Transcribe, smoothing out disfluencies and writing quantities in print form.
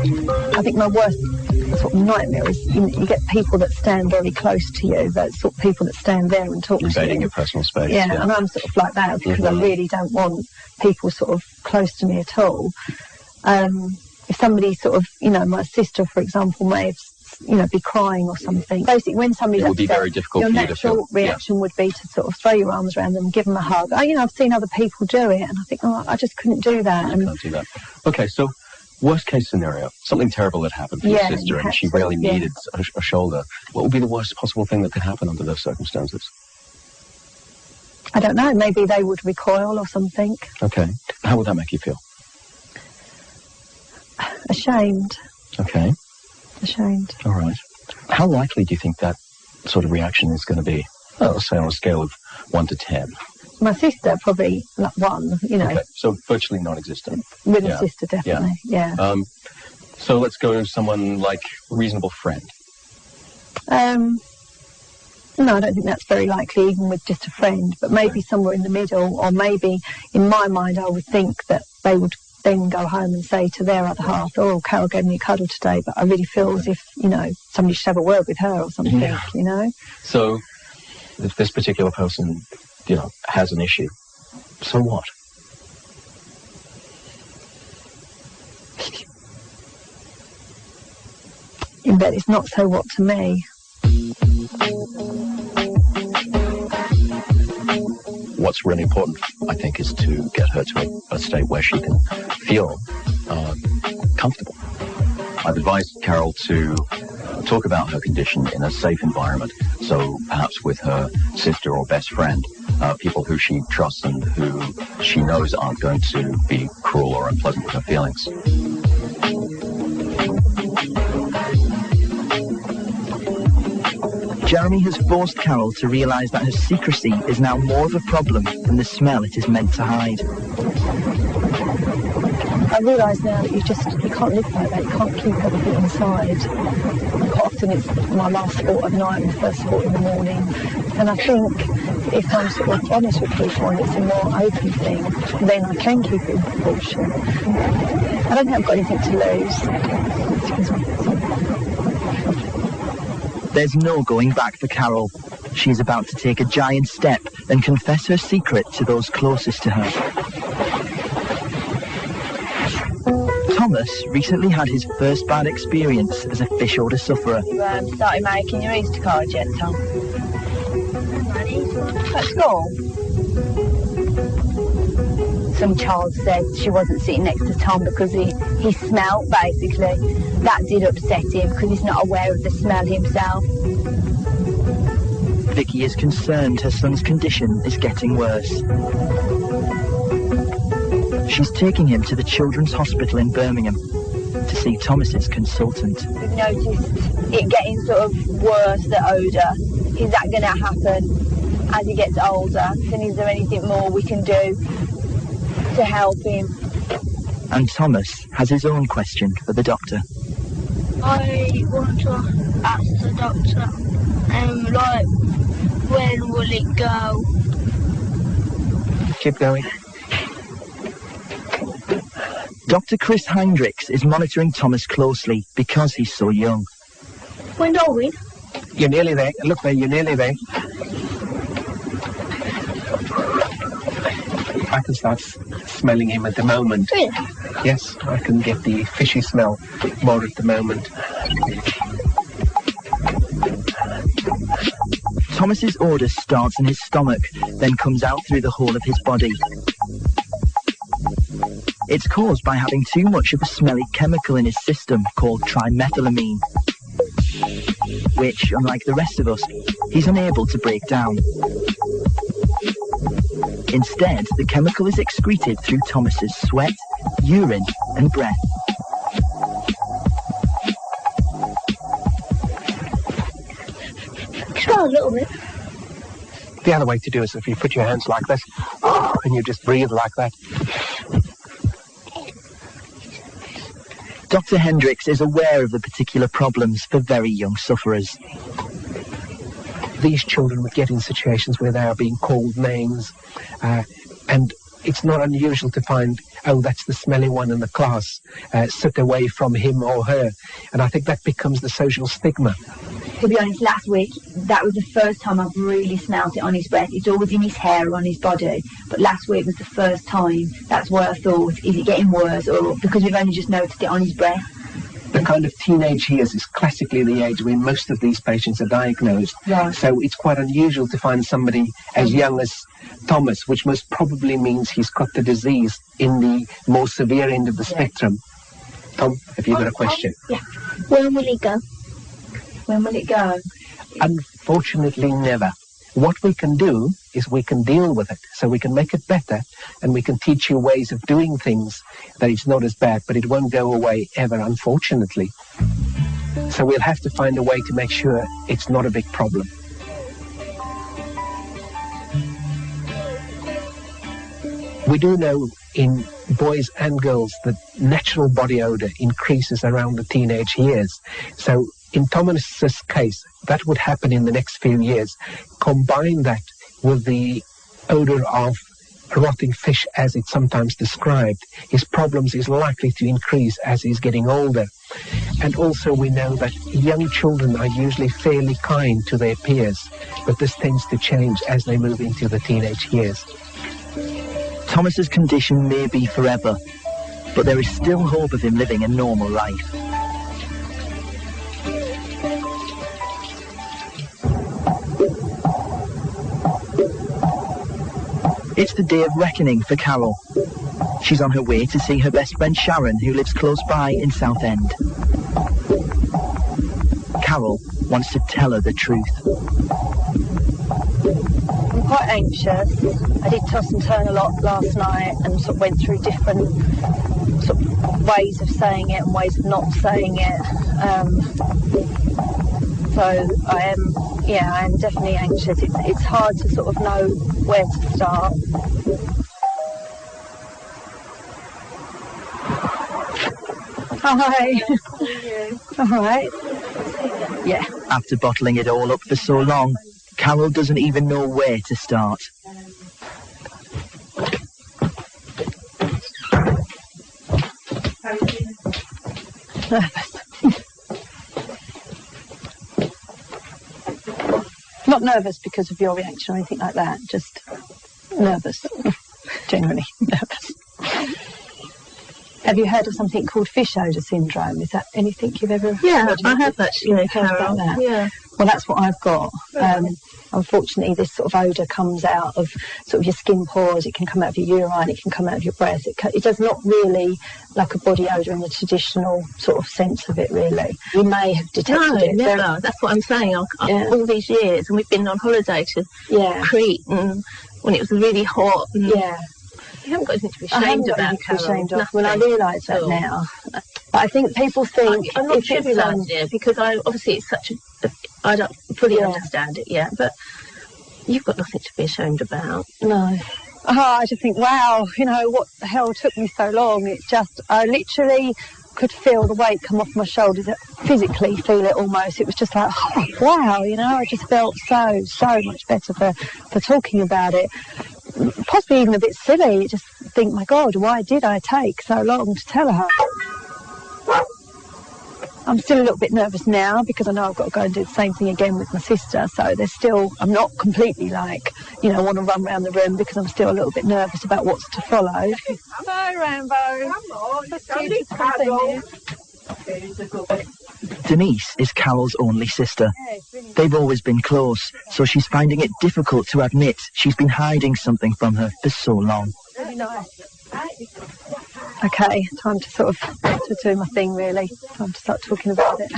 I think my worst sort of nightmare is you get people that stand very close to you, that sort of people that stand there and talk to you. Invading your personal space. Yeah, and I'm sort of like that because I really don't want people sort of close to me at all. If somebody sort of, my sister, for example, may have, be crying or something. Basically, when somebody's upset, it would be very difficult your for you to feel. natural reaction would be to sort of throw your arms around them, give them a hug. I've seen other people do it, and I think, I just couldn't do that. You can't do that. Okay, so worst case scenario, something terrible had happened for your sister, and she really needed a shoulder. What would be the worst possible thing that could happen under those circumstances? I don't know. Maybe they would recoil or something. Okay. How would that make you feel? Ashamed. Okay. Ashamed. All right. How likely do you think that sort of reaction is going to be? Let's say on a scale of 1 to 10. My sister, probably like 1, Okay, so virtually non-existent. With a sister, definitely, yeah. So let's go to someone like a reasonable friend. No, I don't think that's very likely, even with just a friend, but maybe somewhere in the middle, or maybe, in my mind, I would think that they would then go home and say to their other half, Carol gave me a cuddle today, but I really feel as if, somebody should have a word with her or something, So, if this particular person, has an issue, so what? In bet it's not so what to me. What's really important, I think, is to get her to a state where she can feel comfortable. I've advised Carol to talk about her condition in a safe environment, so perhaps with her sister or best friend, people who she trusts and who she knows aren't going to be cruel or unpleasant with her feelings. Jeremy has forced Carol to realise that her secrecy is now more of a problem than the smell it is meant to hide. I realise now that you can't live like that, you can't keep everything inside. Quite often it's my last thought at night and the first thought in the morning. And I think if I'm sort of honest with people and it's a more open thing, then I can keep it in proportion. I don't think I've got anything to lose. Excuse me. There's no going back for Carol. She's about to take a giant step and confess her secret to those closest to her. Thomas recently had his first bad experience as a fish odour sufferer. You started making your Easter cards yet, Tom? At school? Some child said she wasn't sitting next to Tom because he smelt, basically. That did upset him because he's not aware of the smell himself. Vicky is concerned her son's condition is getting worse. She's taking him to the Children's Hospital in Birmingham to see Thomas's consultant. We've noticed it getting sort of worse, the odour. Is that going to happen as he gets older? And is there anything more we can do to help him? And Thomas has his own question for the doctor. I want to ask the doctor, when will it go? Keep going. Dr. Chris Hendricks is monitoring Thomas closely because he's so young. When are we? You're nearly there. Look there, you're nearly there. I can start smelling him at the moment. Really? Yes, I can get the fishy smell more at the moment. Thomas's odour starts in his stomach, then comes out through the whole of his body. It's caused by having too much of a smelly chemical in his system called trimetillamine, which, unlike the rest of us, he's unable to break down. Instead, the chemical is excreted through Thomas's sweat, urine and breath. Smell a little bit. The other way to do it is if you put your hands like this and you just breathe like that. Dr. Hendricks is aware of the particular problems for very young sufferers. These children would get in situations where they are being called names, and it's not unusual to find oh, that's the smelly one in the class, sit away from him or her. And I think that becomes the social stigma. To be honest, last week, that was the first time I've really smelt it on his breath. It's always in his hair or on his body. But last week was the first time. That's why I thought, is it getting worse? Or because we've only just noticed it on his breath. The kind of teenage years is classically the age when most of these patients are diagnosed. Right. So it's quite unusual to find somebody as young as Thomas, which most probably means he's got the disease in the more severe end of the spectrum. Tom, have you got a question? Yeah. When will he go? When will it go? Unfortunately, never. What we can do is we can deal with it, so we can make it better, and we can teach you ways of doing things that it's not as bad, but it won't go away ever, unfortunately. So we'll have to find a way to make sure it's not a big problem. We do know in boys and girls that natural body odor increases around the teenage years. So in Thomas's case, that would happen in the next few years. Combine that with the odor of rotting fish as it's sometimes described, his problems is likely to increase as he's getting older. And also we know that young children are usually fairly kind to their peers, but this tends to change as they move into the teenage years. Thomas's condition may be forever, but there is still hope of him living a normal life. It's the day of reckoning for Carol. She's on her way to see her best friend Sharon, who lives close by in Southend. Carol wants to tell her the truth. I'm quite anxious. I did toss and turn a lot last night and sort of went through different sort of ways of saying it and ways of not saying it. So I am definitely anxious. It's hard to sort of know where to start. Hi. All right. Yeah. After bottling it all up for so long, Carol doesn't even know where to start. Nervous. Not nervous because of your reaction or anything like that, just nervous. Generally nervous. Have you heard of something called fish odour syndrome? Is that anything you've ever heard of? I have actually, Carol. That? Yeah. Well, that's what I've got. Unfortunately, this sort of odour comes out of sort of your skin pores. It can come out of your urine. It can come out of your breath. It does not really like a body odour in the traditional sort of sense of it, really. You may have detected it. No, never. That's what I'm saying. All these years, and we've been on holiday to Crete, and when it was really hot. And you haven't got anything to be ashamed about, Carol. Well, I realise that now. But I think people think... I'm not trivialising it, because obviously it's such a... I don't fully understand it yet, but you've got nothing to be ashamed about. No. I just think, wow, what the hell took me so long? I literally could feel the weight come off my shoulders, physically feel it almost. It was just like, oh, wow, I just felt so much better for talking about it. Possibly even a bit silly. Just think, my God, why did I take so long to tell her? I'm still a little bit nervous now because I know I've got to go and do the same thing again with my sister. So I'm not completely want to run around the room because I'm still a little bit nervous about what's to follow. Bye, Rambo. Come on, Denise is Carol's only sister. They've always been close, so she's finding it difficult to admit she's been hiding something from her for so long. Really nice. Okay, time to sort of to do my thing, really. Time to start talking about it.